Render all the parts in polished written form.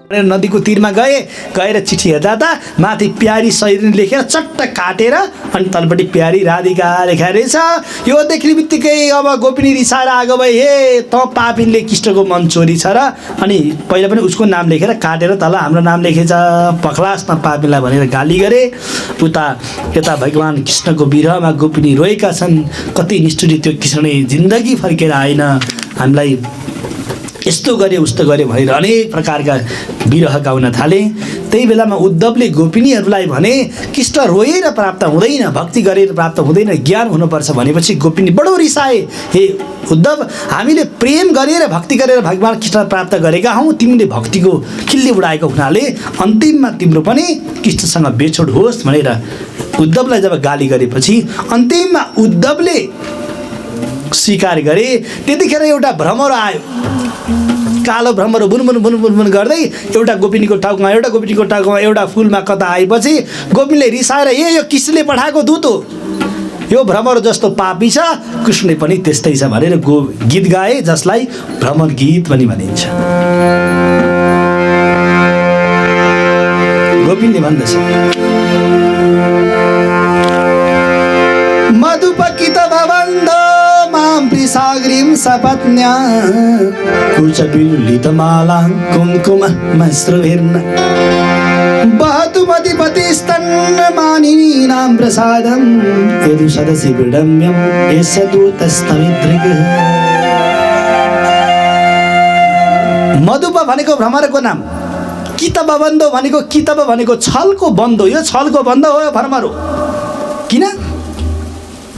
नदीको तीरमा गएर चिठी हेर्दा त माथि प्यारी शरीर लेखेर चट्ट काटेर अनि तलपट्टि प्यारी राधिका लेखा रहेछ। यो देख्ने बित्तिकै अब गोपिनी रिसाएर आगो भए, हे त पापिनले कृष्णको मन चोरी छ र। अनि पहिला पनि उसको नाम लेखेर काटेर तल हाम्रो नाम लेखेछ, पखलास न पापिनलाई भनेर गाली गरे। उता यता भगवान् कृष्णको विरहमा गोपिनी रोएका छन्। कति निष्ठुरी त्यो कृष्णले जिन्दगी फर्केर आएन, हामीलाई यस्तो गरे उस्तो गरे भनेर अनेक प्रकारका विरह गाउन थाले। त्यही बेलामा उद्धवले गोपिनीहरूलाई भने कृष्ण रोएर प्राप्त हुँदैन, भक्ति गरेर प्राप्त हुँदैन, ज्ञान हुनुपर्छ भनेपछि गोपिनी बडो रिसाए। हे उद्धव, हामीले प्रेम गरेर भक्ति गरेर भगवान् कृष्ण प्राप्त गरेका हौँ, तिमीले भक्तिको खिल्ली उडाएको हुनाले अन्तिममा तिम्रो पनि कृष्णसँग बेछोड होस् भनेर उद्धवलाई जब गाली गरेपछि अन्तिममा उद्धवले स्वीकार गरे। त्यतिखेर एउटा भ्रमर आयो, कालो भ्रमर बुनबुन बुनबुन बुन गर्दै एउटा गोपिनीको टाउकोमा एउटा गोपिनीको टाउकोमा एउटा फुलमा कता आएपछि गोपिनीले रिसाएर, यो कृष्णले पठाएको दूत हो, यो भ्रमर जस्तो पापी छ, कृष्णले पनि त्यस्तै छ भनेर गीत गाए, जसलाई भ्रमर गीत पनि भनिन्छ। गोपिनीले भन्दछ, मधुपकित भवन्द मां प्रिसाग्रीं सपत्न्या कुचविलुलितमाला कुङ्कुममश्रुभिर्न बहतु मतिपतिस्तन्मानिनीनां प्रसादं यदु सदसि विडम्यं यस्य दूतस्तमिदृक्। मधुप भनेको भ्रमरको नाम, कितब बन्धो भनेको कितब भनेको छलको बन्धो, यो छलको बन्धो हो, भ्रमर हो। किन?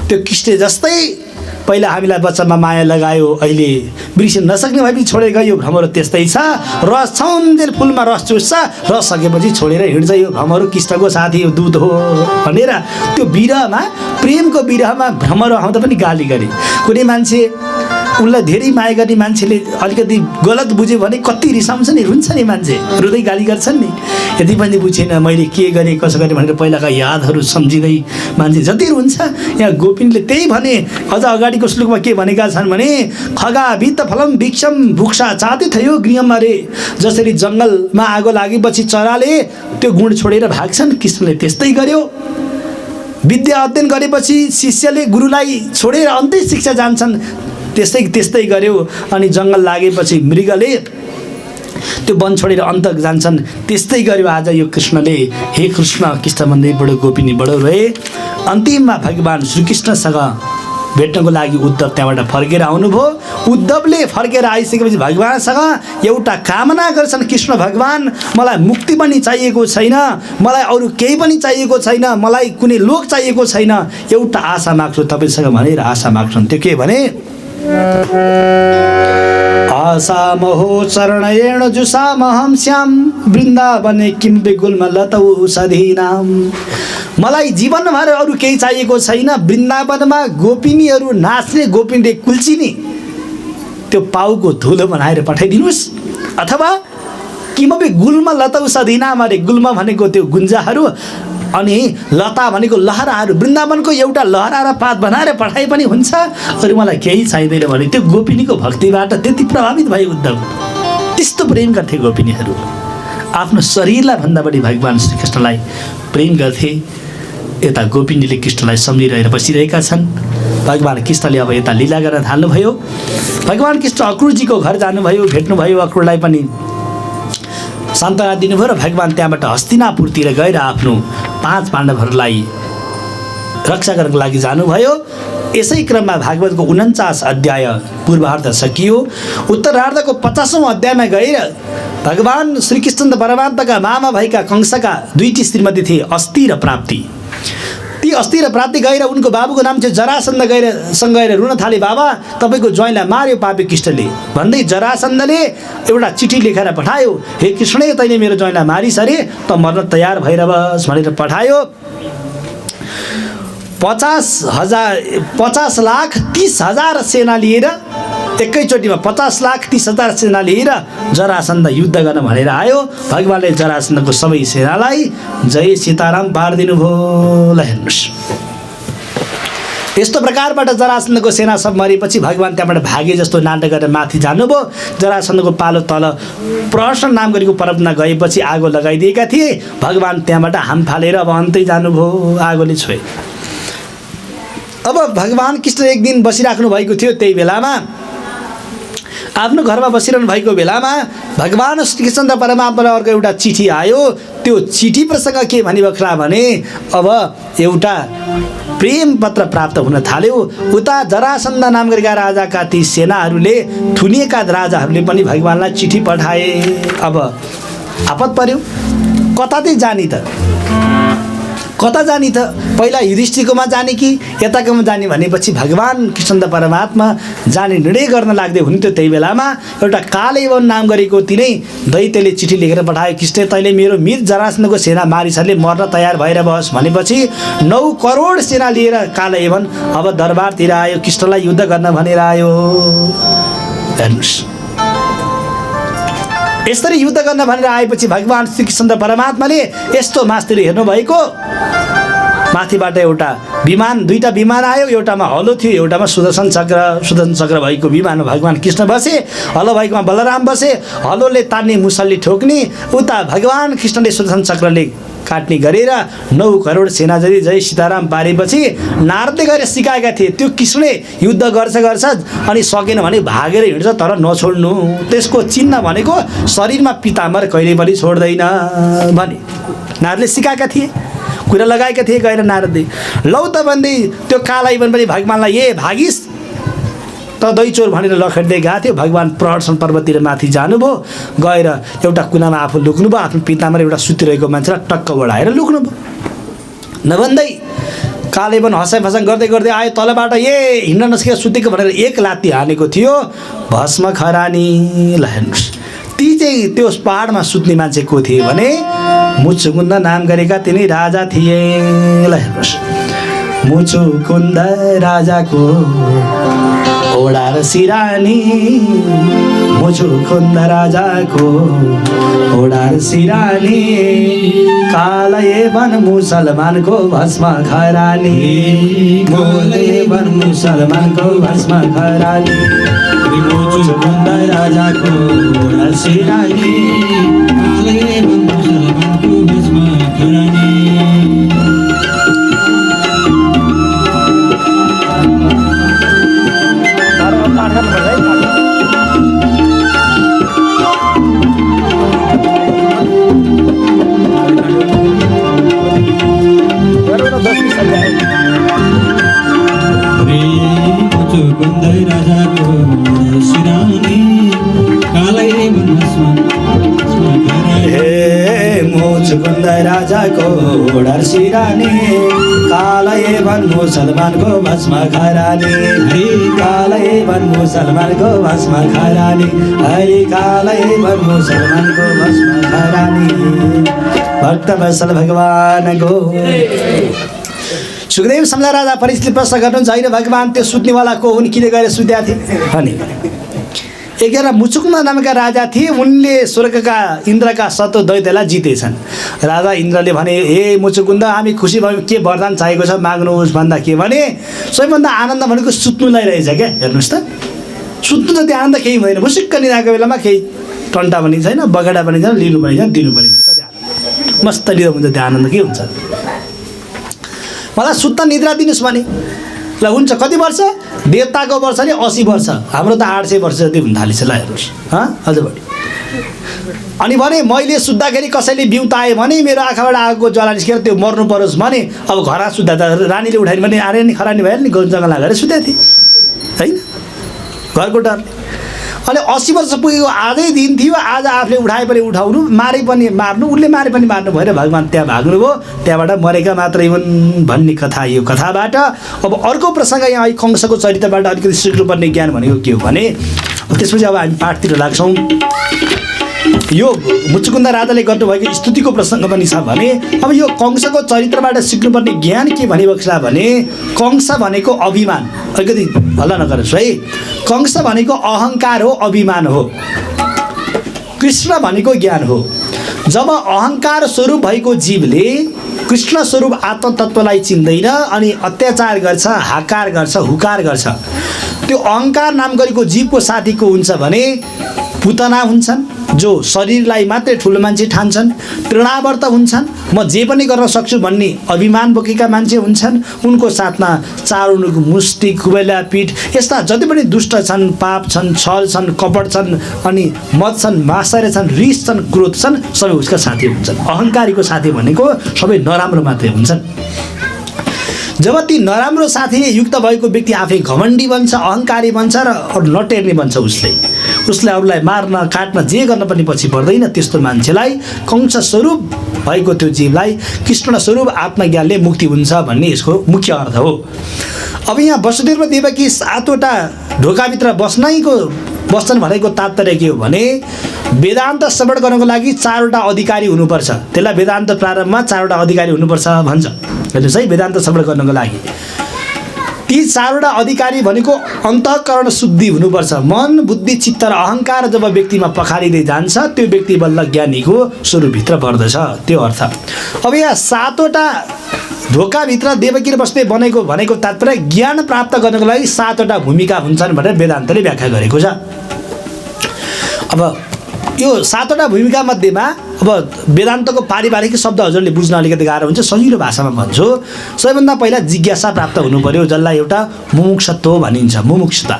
त्यो कृष्ण जस्तै पहिला हामीलाई बच्चामा माया लगायो, अहिले बिर्सिन नसक्ने भए पनि छोडेर गयो, भ्रमर त्यस्तै छ। रस छौन्जेल फुलमा रस चुस्छ, रस सकेपछि छोडेर हिँड्छ, यो भ्रमर कृष्णको साथी हो, दूत हो भनेर त्यो विरहमा, प्रेमको विरहमा भ्रमर आउँदा पनि गाली गरे। कुनै मान्छे उनलाई धेरै माया गर्ने मान्छेले अलिकति गलत बुझ्यो भने कति रिसाउँछ नि, रुन्छ नि, मान्छे रुँदै गाली गर्छन् नि। यदि पनि बुझेन मैले के गरेँ कसो गरेँ भनेर पहिलाका यादहरू सम्झिँदै मान्छे जति रुन्छ। यहाँ गोपिनीले त्यही भने, अझ अगाडिको श्लोकमा के भनेका छन् भने, खगा वित्त फलम भिक्षम भुक्षा चाहते थियो गृहम अरे। जसरी जङ्गलमा आगो लागेपछि चराले त्यो गुण छोडेर भाग्छन्, कृष्णले त्यस्तै गर्यो। विद्या अध्ययन गरेपछि शिष्यले गुरुलाई छोडेर अन्तै शिक्षा जान्छन्, त्यस्तै गर्यो। अनि जङ्गल लागेपछि मृगले त्यो वन छोडेर अन्त जान्छन्, त्यस्तै गर्यो आज यो कृष्णले। हे कृष्ण, कृष्ण भन्दै बडो गोपिनी बडो रहे। अन्तिममा भगवान् श्रीकृष्णसँग भेट्नको लागि उद्धव त्यहाँबाट फर्केर आउनुभयो। उद्धवले फर्केर आइसकेपछि भगवान्सँग एउटा कामना गर्छन्, कृष्ण भगवान्, मलाई मुक्ति पनि चाहिएको छैन, मलाई अरू केही पनि चाहिएको छैन, मलाई कुनै लोक चाहिएको छैन, एउटा आशा माग्छु तपाईँसँग भनेर आशा माग्छन्। त्यो के भने, आशा मोहो चरणेण जुषामहं श्याम वृन्दावने किं विगुल्म लतौ सधीनाम। मलाई जीवनभर अरू केही चाहिएको छैन, वृन्दावनमा गोपिनीहरू नाच्ने, गोपिनीले कुल्चिने त्यो पाउको धुलो बनाएर पठाइदिनुहोस्, अथवा किमपि गुल्म लतौ सधीनाम। अरे गुल्म भनेको त्यो गुन्जाहरू अनि लता भनेको लहराहरू, वृन्दावनको एउटा लहरा र पात बनाएर पठाए पनि हुन्छ, अरू मलाई केही चाहिँदैन भने त्यो गोपिनीको भक्तिबाट त्यति प्रभावित भए उद्धव। त्यस्तो प्रेम गर्थे गोपिनीहरू, आफ्नो शरीरलाई भन्दा बढी भगवान् श्रीकृष्णलाई प्रेम गर्थे। यता गोपिनीले कृष्णलाई सम्झिरहेर बसिरहेका छन्। भगवान् कृष्णले अब यता लीला गर्न थाल्नुभयो। भगवान् कृष्ण अक्रूरजीको घर जानुभयो, भेट्नुभयो, अक्रूरलाई पनि सान्त्वना दिनुभयो र भगवान् त्यहाँबाट हस्तिनापुरतिर गएर आफ्नो 5 पाण्डवहरूलाई रक्षा गर्नको लागि जानुभयो। यसै क्रममा भागवतको 49 अध्याय पूर्वार्ध सकियो। उत्तरार्धको 50औं अध्यायमा गएर भगवान् श्रीकृष्ण परमात्माका मामा भएका कंसका 2टी श्रीमती थिए, अस्ति र प्राप्ति। ती अस्ति र प्राप्ति गएर उनको बाबुको नाम चाहिँ जरासन्ध सँग गएर रुन थाले, बाबा तपाईँको ज्वाइँलाई मार्यो पापी कृष्णले भन्दै जरासन्धले एउटा चिठी लेखेर पठायो, हे कृष्ण तैँले मेरो ज्वाइँलाई मारिस अरे, त मर्न तयार भएर बस भनेर पठायो। 50,30,000 सेना लिएर एकैचोटिमा 50,30,000 सेना लिएर जरासन्ध युद्ध गर्न भनेर आयो। भगवानले जरासन्धको सबै सेनालाई जय सीताराम पारिदिनु भयो। ल हेर्नुहोस्, यस्तो प्रकारबाट जरासन्धको सेना सब मरेपछि भगवान त्यहाँबाट भागे जस्तो नाटक गरेर माथि जानुभयो। जरासन्धको पालो तल प्रहसन नाम गरेको पर्वतमा गएपछि आगो लगाइदिएका थिए। भगवान त्यहाँबाट हाम फालेर अब अन्तै जानुभयो, आगोले छोए। अब भगवान कृष्ण एक दिन बसिराख्नु भएको थियो। त्यही बेलामा आफ्नो घरमा बसिरहनु भएको बेलामा भगवान श्रीकृष्ण र परमात्मालाई अर्को एउटा चिठी आयो। त्यो चिठी प्रसङ्ग के भनिबख्ला भने अब एउटा प्रेम पत्र प्राप्त हुन थाल्यो। उता जरासन्ध नाम गरेका राजाका ती सेनाहरूले, थुनिएका राजाहरूले पनि भगवानलाई चिठी पठाए। अब आपत पर्यो, कता चाहिँ जाने त, कता जाने त? पहिला युधिष्ठिरकोमा जाने कि यताकोमा जाने भनेपछि भगवान कृष्ण र परमात्मा जाने निर्णय गर्न लाग्दै हुन्थ्यो। त्यही बेलामा एउटा कालयवन नाम गरेको तिनै दैत्यले चिठी लेखेर पठायो। कृष्ण, तैँले मेरो मित जरासन्धको सेना मारिसहरूले मर्न तयार भएर बस भनेपछि 9 करोड सेना लिएर कालयवन अब दरबारतिर आयो। कृष्णलाई युद्ध गर्न भनेर आयो। हेर्नुहोस्, यसरी युद्ध गर्न भनेर आएपछि भगवान श्रीकृष्ण र परमात्माले यस्तो मास्तिर हेर्नुभएको, माथिबाट एउटा विमान, 2टा विमान आयो। एउटामा हलो थियो, एउटामा सुदर्शन चक्र भएको विमानमा भगवान कृष्ण बसे, हलो भएकोमा बलराम बसे। हलोले तान्ने, मुसलले ठोक्ने, उता भगवान कृष्णले सुदर्शन चक्रले काट्ने गरेर 9 करोड सेना जति जय सीताराम पारेपछि नारदले गएर सिकाएका थिए। त्यो कृष्णले युद्ध गर्छ अनि सकेन भने भागेर हिँड्छ, तर नछोड्नु। त्यसको चिन्ह भनेको शरीरमा पिताम्बर कहिले पनि छोड्दैन भने नारदले सिकाएका थिए, कुरा लगाएका थिए गएर नारदले। लौ त भन्दै त्यो कालयवन पनि भगवानलाई ए भागिस् त दैचोर भनेर लखेट्दै गएको थियो। भगवान प्रहसन पर्वततिर माथि जानुभयो। गएर एउटा कुनामा आफू लुक्नुभयो। आफ्नो पिताम्बर एउटा सुतिरहेको मान्छेलाई टक्क बढाएर लुक्नुभयो। नभन्दै कालयवन हँसाइ फसाङ गर्दै गर्दै आयो। तलबाट ए हिँड्न नसकेर सुतेको भनेर एक लात्ती हानेको थियो। भस्म खरानीलाई हेर्नुहोस्, ती चाहिँ त्यो पहाडमा सुत्ने मान्छे को थिए भने मुचुकुन्द नाम गरेका तिनै राजा थिए। ल हेर्नुहोस्, मुचुकुन्द राजाको ओडार सिरानी, मुचुकुन्द राजाको ओडार सिरानी, कालयवन मुसलमानको भस्म खरानी, कालयवन मुसलमानको भस्म खरानी, मुचुकुन्द राजाको ओडार सिरानी, कालयवन मुसलमानको भस्म खरानी। मुचुकुन्द राजाको ओडार सिरानी, कालयवन मुसलमानको भस्म खरानी, कालयवन मुसलमानको भस्म खरानी, हरि कालयवन मुसलमानको भस्म खरानी। भक्तवत्सल भगवानको। सुखदेव सम्ला राजा परीक्षितले प्रश्न गर्नुहुन्छ, होइन भगवान त्यो सुत्नेवाला को हुन्, किन गएर सुत्या थिए भने एकजना मुचुकुन्द नामका राजा थिए। उनले स्वर्गका इन्द्रका सतो दैत्यलाई जितेछन्। राजा इन्द्रले भने, हे मुचुकुन्द, हामी खुसी भयौँ, के वरदान चाहिएको छ माग्नुहोस् भन्दा के भने सबैभन्दा आनन्द भनेको सुत्नुलाई रहेछ क्या। हेर्नुहोस् त, सुत्नु जति आनन्द केही हुँदैन। मुसिक्क निदाएको बेलामा केही टन्टा पनि छैन, बगडा पनि छैन, लिनु पनि छैन, दिनु पनि छैन, कति आनन्द, मस्त लिँदा हुन्छ। त्यो आनन्द के हुन्छ? मलाई सुत्न निद्रा दिनुहोस् भने ल हुन्छ। कति वर्ष? देवताको वर्ष नि 80 वर्ष, हाम्रो त 800 वर्ष जति हुन थालेछ। ल हेर्नुहोस्, अझ बढी। अनि भने मैले सुत्दाखेरि कसैले बिउताए भने मेरो आँखाबाट आगोको ज्वाला निस्केर त्यो मर्नु परोस् भने अब घर सुत्दा त रानीले उठायो भने आरे नि खरानी भएर नि गौन जङ्गल लागेर सुतेको थिएँ, होइन, घरको डरले। अनि 80 वर्ष पुगेको आजै दिन थियो। आज आफूले उठाए पनि उठाउनु, मारे पनि मार्नु, उसले मारे पनि मार्नु भएर भगवान त्यहाँ भाग्नुभयो। त्यहाँबाट मरेका मात्रै हुन् भन्ने कथा यो कथाबाट। अब अर्को प्रसङ्ग यहाँ कंसको चरित्रबाट अलिकति सिक्नुपर्ने ज्ञान भनेको के हो भने त्यसपछि अब हामी पाठतिर लाग्छौँ। यो मुचुकुन्द राजाले गर्नुभएको स्तुतिको प्रसङ्ग पनि छ भने अब यो कंसको चरित्रबाट सिक्नुपर्ने ज्ञान के भनिबक्छ भने कंस भनेको अभिमान। अलिकति हल्ला नगरोस् है। कंस भनेको अहङ्कार हो, अभिमान हो। कृष्ण भनेको ज्ञान हो। जब अहङ्कार स्वरूप भएको जीवले कृष्ण स्वरूप आत्मतत्त्वलाई चिन्दैन अनि अत्याचार गर्छ, हाकार गर्छ, हुकार गर्छ, त्यो अहङ्कार नाम गरेको जीवको साथीको हुन्छ भने पुतना हुन्छन् जो शरीरलाई मात्रै ठुलो मान्छे ठान्छन्, तृणावर्त हुन्छन्, म जे पनि गर्न सक्छु भन्ने अभिमान बोकेका मान्छे हुन्छन्। उनको साथमा चारुनुको मुष्टि, कुबेला पीठ यस्ता जति पनि दुष्ट छन्, पाप छन्, छल छन्, कपट छन्, अनि मद छन्, मात्सर्य छन्, रिस छन्, क्रोध छन्, सबै उसका साथी हुन्छन्। अहङ्कारीको साथी भनेको सबै नराम्रो मात्रै हुन्छन्। जब ती नराम्रो साथीले युक्त भएको व्यक्ति आफै घमण्डी बन्छ, अहङ्कारी बन्छ र अरू नटेर्ने बन्छ। उसले अरूलाई मार्न, काट्न, जे गर्न पनि पछि पर्दैन। त्यस्तो मान्छेलाई कंस स्वरूप भएको त्यो जीवलाई कृष्ण स्वरूप आत्मज्ञानले मुक्ति हुन्छ भन्ने यसको मुख्य अर्थ हो। अब यहाँ वसुदेव र देवकी 7वटा ढोकाभित्र बस्छन् भनेको तात्पर्य के हो भने वेदान्त श्रवण गर्नको लागि 4वटा अधिकारी हुनुपर्छ। त्यसलाई वेदान्त प्रारम्भमा 4वटा अधिकारी हुनुपर्छ भन्छ। हेर्नुहोस् है, वेदान्त श्रवण गर्नको लागि ती 4वटा अधिकारी भनेको अन्तःकरण शुद्धि हुनुपर्छ। मन, बुद्धि, चित्त र अहङ्कार जब व्यक्तिमा पखालिँदै जान्छ त्यो व्यक्ति बल्ल ज्ञानीको स्वरूपभित्र पर्दछ, त्यो अर्थ। अब यहाँ 7वटा ढोकाभित्र देवकी र वसुदेव भनेको तात्पर्य ज्ञान प्राप्त गर्नको लागि 7वटा भूमिका हुन्छन् भनेर वेदान्तले व्याख्या गरेको छ। अब यो 7वटा भूमिका मध्येमा अब वेदान्तको पारिवारिक शब्द हजुरले बुझ्न अलिकति गाह्रो हुन्छ, सजिलो भाषामा भन्छु। सबैभन्दा पहिला जिज्ञासा प्राप्त हुनु पर्यो, जसलाई एउटा मुमुक्षत्व भनिन्छ। मुमुक्षता,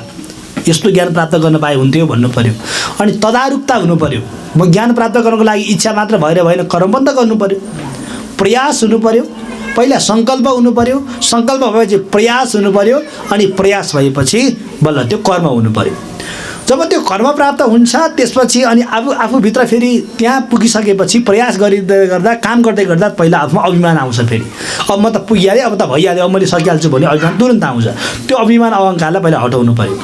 यस्तो ज्ञान प्राप्त गर्न पाए हुन्थ्यो भन्नु पर्यो। अनि तदारुकता हुनु पर्यो, म ज्ञान प्राप्त गर्नको लागि इच्छा मात्र भएर भएन, कर्म पनि त गर्नु पर्यो। प्रयास हुनु पर्यो, पहिला सङ्कल्प हुनु पर्यो, सङ्कल्प भएपछि प्रयास हुनु पर्यो, अनि प्रयास भएपछि बल्ल त्यो कर्म हुनु पर्यो। जब त्यो कर्म प्राप्त हुन्छ त्यसपछि अनि आफूभित्र फेरि त्यहाँ पुगिसकेपछि प्रयास गर्दा काम गर्दै गर्दा पहिला आफूमा अभिमान आउँछ। फेरि अब म त पुगिहालेँ, अब त भइहाल्यो, अब मैले सकिहाल्छु भन्ने अभिमान तुरन्त आउँछ। त्यो अभिमान अहङ्कारलाई पहिला हटाउनु पर्यो।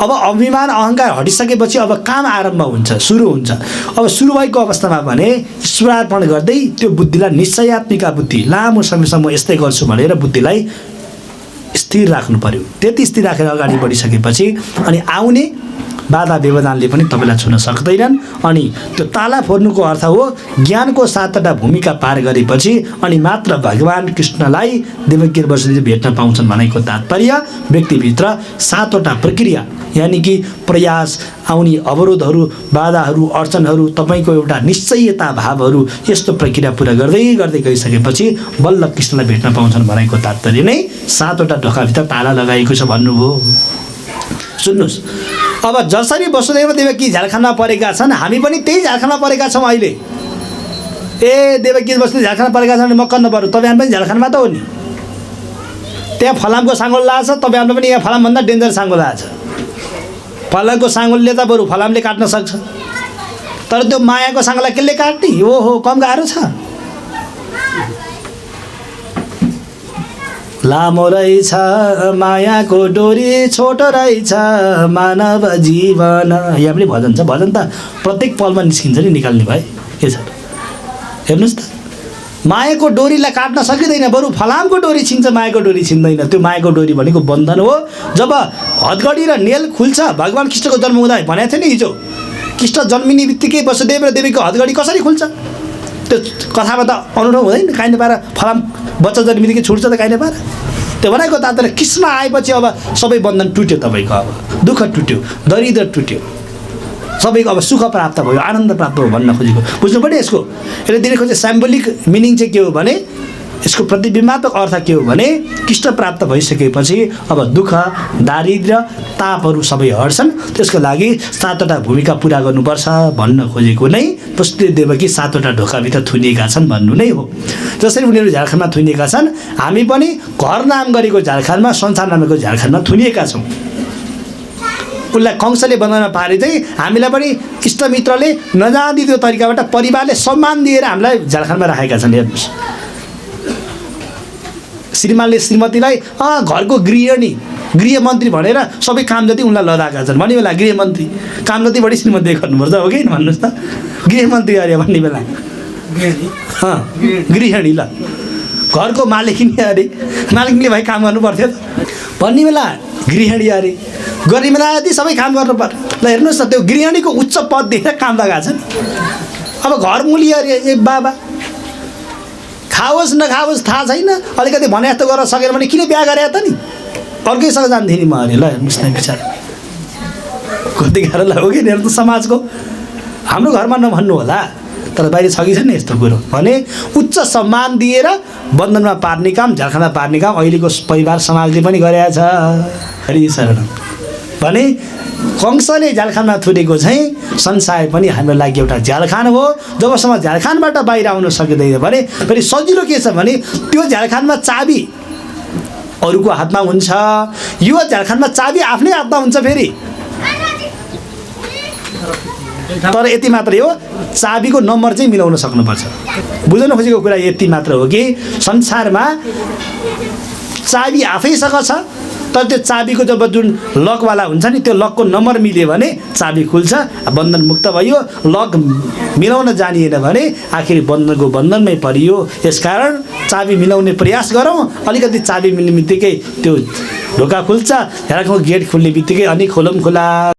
अब अभिमान अहङ्कार हटिसकेपछि अब काम आरम्भ हुन्छ, सुरु हुन्छ। अब सुरु भएको अवस्थामा भने ईश्वरार्पण गर्दै त्यो बुद्धिलाई निश्चयात्मिका बुद्धि, लामो समयसम्म यस्तै गर्छु भनेर बुद्धिलाई स्थिर राख्नु पर्यो। त्यति स्थिर राखेर अगाडि बढिसकेपछि अनि आउने बाधा व्यवधानले पनि तपाईँलाई छुन सक्दैनन्। अनि त्यो ताला फोर्नुको अर्थ हो ज्ञानको 7वटा भूमिका पार गरेपछि अनि मात्र भगवान् कृष्णलाई देवकी र वसुदेव भेट्न पाउँछन् भनेको तात्पर्य व्यक्तिभित्र 7वटा प्रक्रिया यानि कि प्रयास, आउने अवरोधहरू, बाधाहरू, अडचनहरू, तपाईँको एउटा निश्चयता भावहरू, यस्तो प्रक्रिया पुरा गर्दै गर्दै गइसकेपछि बल्ल कृष्णलाई भेट्न पाउँछन् भनेको तात्पर्य नै 7वटा ढोकाभित्र ताला लगाएको छ भन्नुभयो। सुन्नुहोस्, अब जसरी वसुदेव र देवकी झारखण्डमा परेका छन्, हामी पनि त्यही झारखण्डमा परेका छौँ अहिले। ए देवकी वसुदेव झारखण्डमा परेका छन् भने म कन्न पर्यो, तपाईँ पनि झारखण्डमा त हो नि। त्यहाँ फलामको साङ्गोल लाछ, तपाईँ पनि यहाँ फलामभन्दा डेन्जर साङ्गोल लाछ। फलामको साङ्गोलले त बरु फलामले काट्न सक्छ, तर त्यो मायाको साङ्गोलाई कसले काट्ने? ओहो, कम गाह्रो छ। लामो रहेछ मायाको डोरी, छोटो रहेछ मानव जीवन। यहाँ पनि भजन छ, भजन त प्रत्येक पलमा निस्किन्छ नि, निकाल्ने भए के छ। हेर्नुहोस् त, मायाको डोरीलाई काट्न सकिँदैन, बरु फलामको डोरी छिन्छ, मायाको डोरी छिन्दैन। त्यो मायाको डोरी भनेको बन्धन हो। जब हदगडी र नेल खुल्छ, भगवान् कृष्णको जन्म हुँदा भनेको थियो नि हिजो, कृष्ण जन्मिने बित्तिकै वसुदेव र देवीको हदगडी कसरी खुल्छ? त्यो कथामा त अनुभव हुँदैन। काहीँ पारा फलाम बच्चा जन्मिदिकै छुट्छ त काहीँ पारा। त्यो भनेको तात्पर्य कृष्ण आएपछि अब सबै बन्धन टुट्यो, तपाईँको अब दुःख टुट्यो, दरिद्र टुट्यो, सबैको अब सुख प्राप्त भयो, आनन्द प्राप्त भयो भन्न खोजेको बुझ्नु पऱ्यो। यसको यसले दिने खोजेको सिम्बोलिक मिनिङ चाहिँ के हो भने, यसको प्रतिबिम्बात्मक अर्थ के हो भने कृष्ण प्राप्त भइसकेपछि अब दुःख, दारिद्र्य, तापहरू सबै हट्छन्। त्यसको लागि 7वटा भूमिका पुरा गर्नुपर्छ भन्न खोजेको नै वसुदेव देवकी 7वटा ढोकाभित्र थुनिएका छन् भन्नु नै हो। जसरी उनीहरू झारखण्डमा थुनिएका छन्, हामी पनि घर नाम गरेको झारखण्डमा, संसार नामको झारखण्डमा थुनिएका छौँ। उसलाई कंसले बनाउन पारे चाहिँ हामीलाई पनि इष्टमित्रले नजानी त्यो तरिकाबाट परिवारले सम्मान दिएर हामीलाई झारखण्डमा राखेका छन्। हेर्नुहोस्, श्रीमानले श्रीमतीलाई घरको गृहमन्त्री भनेर सबै काम जति उनलाई लदाएका छन्। भन्ने बेला गृहमन्त्री काम जति बढी श्रीमतीले गर्नुपर्छ हो कि भन्नुहोस् त। गृहमन्त्री अरे भन्ने बेला गृहिणी, ल घरको मालिकिनी अरे, मालिकले भाइ काम गर्नु पर्थ्यो भन्ने बेला गृहिणी अरे, गर्ने बेला यति सबै काम गर्नु पर्यो। ल हेर्नुहोस् त, त्यो गृहिणीको उच्च पद देखेर काम लगाएको छ नि। अब घर मुली अरे, ए बाबा खाओस् नखाओस् थाहा छैन, अलिकति भने जस्तो गर्न सकेन भने किन बिहा गरे त नि, अर्कैसँग जान्थेँ नि म अरे। ल हेर्नुहोस् न विचार कति गाह्रो लाग्यो कि हेर्नु त समाजको। हाम्रो घरमा नभन्नु होला तर बाहिर छ कि छैन यस्तो कुरो भने उच्च सम्मान दिएर बन्धनमा पार्ने काम, झ्यालखाना पार्ने काम अहिलेको परिवार समाजले पनि गरेको छ। हरि शरण भने कंसले झ्यालखानमा थुनेको चाहिँ संसार पनि हाम्रो लागि एउटा झ्यालखान हो। जबसम्म झ्यालखानबाट बाहिर आउन सकिँदैन भने फेरि सजिलो के छ भने त्यो झ्यालखानमा चाबी अरूको हातमा हुन्छ, यो झ्यालखानमा चाबी आफ्नै हातमा हुन्छ फेरि। तर यति मात्रै हो, चाबीको नम्बर चाहिँ मिलाउन सक्नुपर्छ। बुझ्नु खोजेको कुरा यति मात्र हो कि संसारमा चाबी आफैसँग छ, तर त्यो चाबीको जब जुन लकवाला हुन्छ नि त्यो लकको नम्बर मिल्यो भने चाबी खुल्छ, बन्धन मुक्त भयो। लक मिलाउन जानिएन भने आखिर बन्धनको बन्धनमै परियो। यसकारण चाबी मिलाउने प्रयास गरौँ। अलिकति चाबी मिल्ने बित्तिकै त्यो ढोका खुल्छ, झ्यालखानाको गेट खुल्ने बित्तिकै अनि खोलौँ खुला।